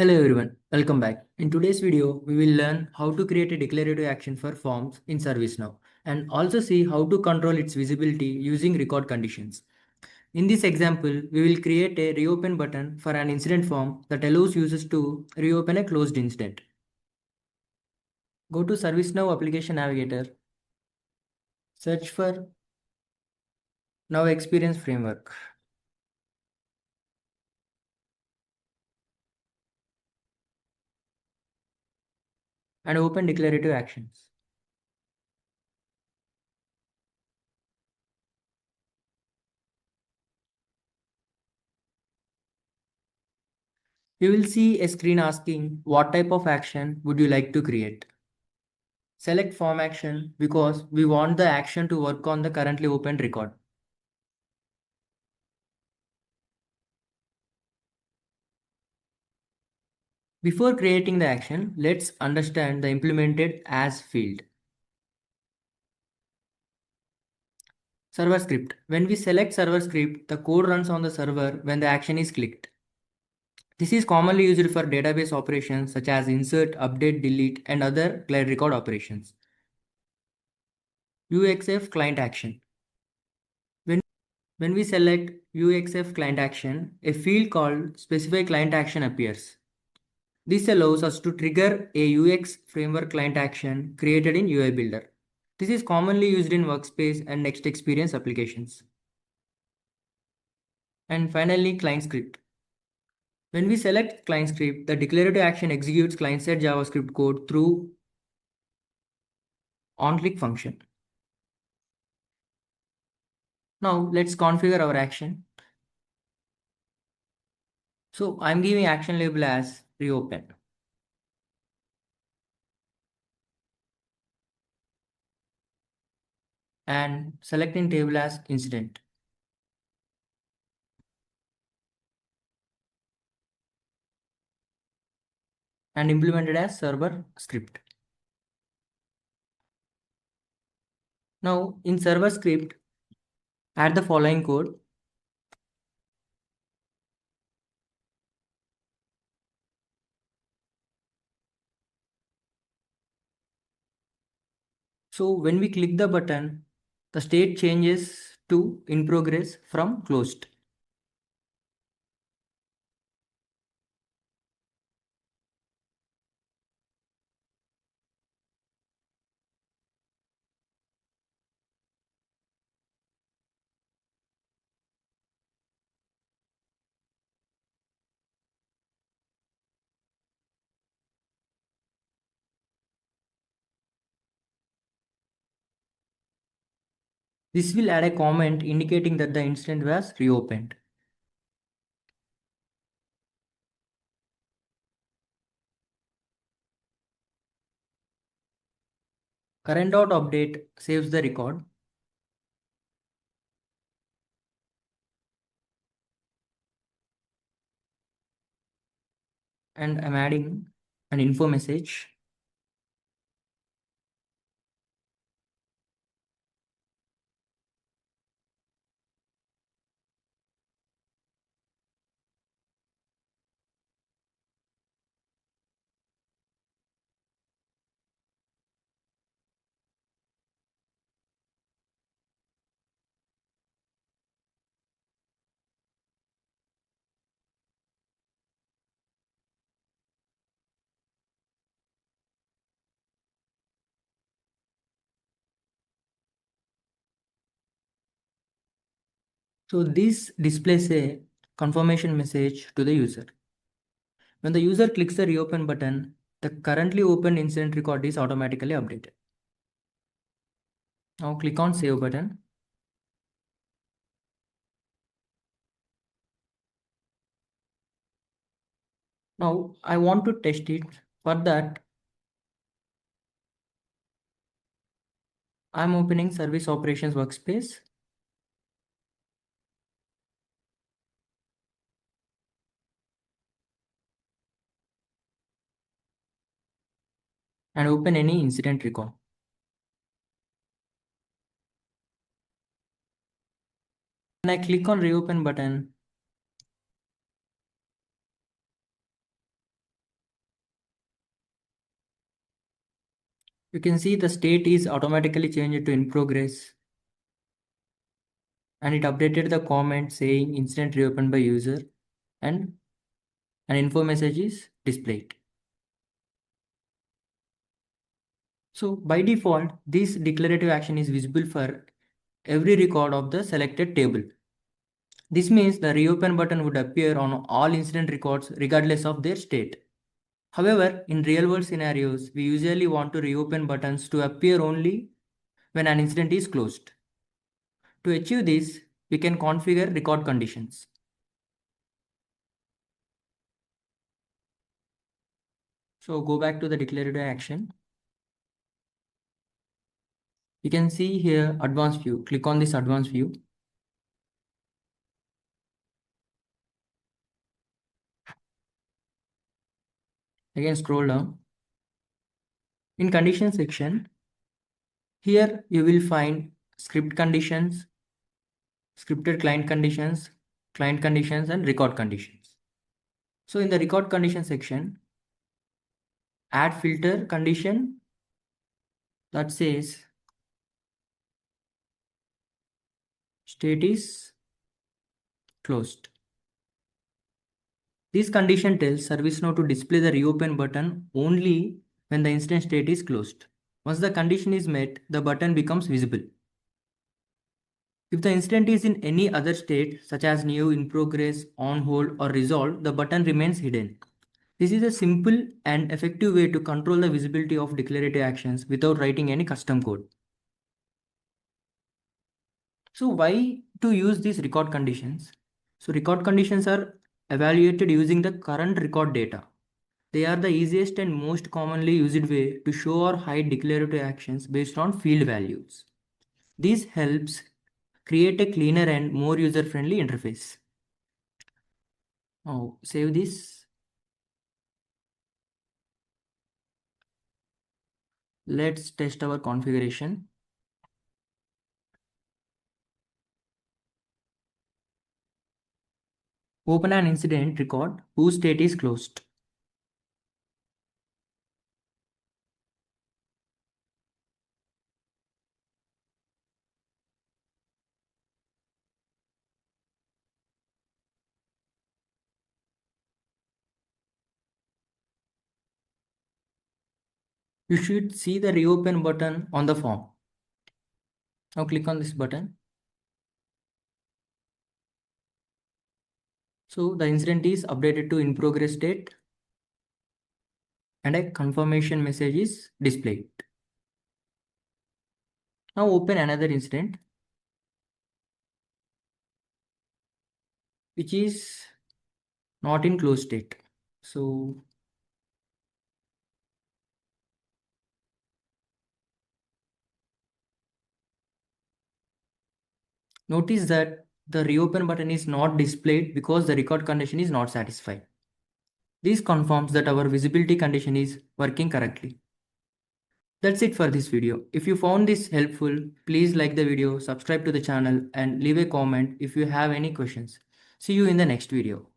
Hello everyone, welcome back. In today's video, we will learn how to create a declarative action for forms in ServiceNow and also see how to control its visibility using record conditions. In this example, we will create a reopen button for an incident form that allows users to reopen a closed incident. Go to ServiceNow Application Navigator, search for Now Experience Framework and open Declarative Actions. You will see a screen asking what type of action would you like to create. Select form action because we want the action to work on the currently opened record. Before creating the action, let's understand the implemented as field. Server script. When we select server script, the code runs on the server when the action is clicked. This is commonly used for database operations such as insert, update, delete, and other record operations. UXF client action. When we select UXF client action, a field called specify client action appears. This allows us to trigger a UX framework client action created in UI Builder. This is commonly used in Workspace and Next Experience applications. And finally, client script. When we select client script, the declarative action executes client-side JavaScript code through onClick function. Now let's configure our action. So I'm giving action label as reopen. And selecting table as incident. And implemented as server script. Now in server script, add the following code. So when we click the button, the state changes to in progress from closed. This will add a comment indicating that the incident was reopened. Current.update saves the record. And I'm adding an info message. So this displays a confirmation message to the user. When the user clicks the reopen button, the currently open incident record is automatically updated. Now click on save button. Now I want to test it. For that, I'm opening service operations workspace. And open any incident record. When I click on reopen button, You can see the state is automatically changed to in progress, and it updated the comment saying incident reopened by user, and an info message is displayed. So by default, this declarative action is visible for every record of the selected table. This means the reopen button would appear on all incident records regardless of their state. However, in real world scenarios, we usually want to reopen buttons to appear only when an incident is closed. To achieve this, we can configure record conditions. So go back to the declarative action. You can see here advanced view. Click on this advanced view. Again scroll down. In condition section, here you will find script conditions, scripted client conditions and record conditions. So in the record condition section, add filter condition that says state is closed. This condition tells ServiceNow to display the reopen button only when the incident state is closed. Once the condition is met, the button becomes visible. If the incident is in any other state, such as new, in progress, on hold, or resolved, the button remains hidden. This is a simple and effective way to control the visibility of declarative actions without writing any custom code. So why to use these record conditions? So record conditions are evaluated using the current record data. They are the easiest and most commonly used way to show or hide declarative actions based on field values. This helps create a cleaner and more user-friendly interface. Now save this. Let's test our configuration. Open an incident record whose state is closed. You should see the reopen button on the form. Now click on this button. So the incident is updated to in progress state and a confirmation message is displayed. Now open another incident which is not in closed state. So notice that the reopen button is not displayed because the record condition is not satisfied. This confirms that our visibility condition is working correctly. That's it for this video. If you found this helpful, please like the video, subscribe to the channel and leave a comment if you have any questions. See you in the next video.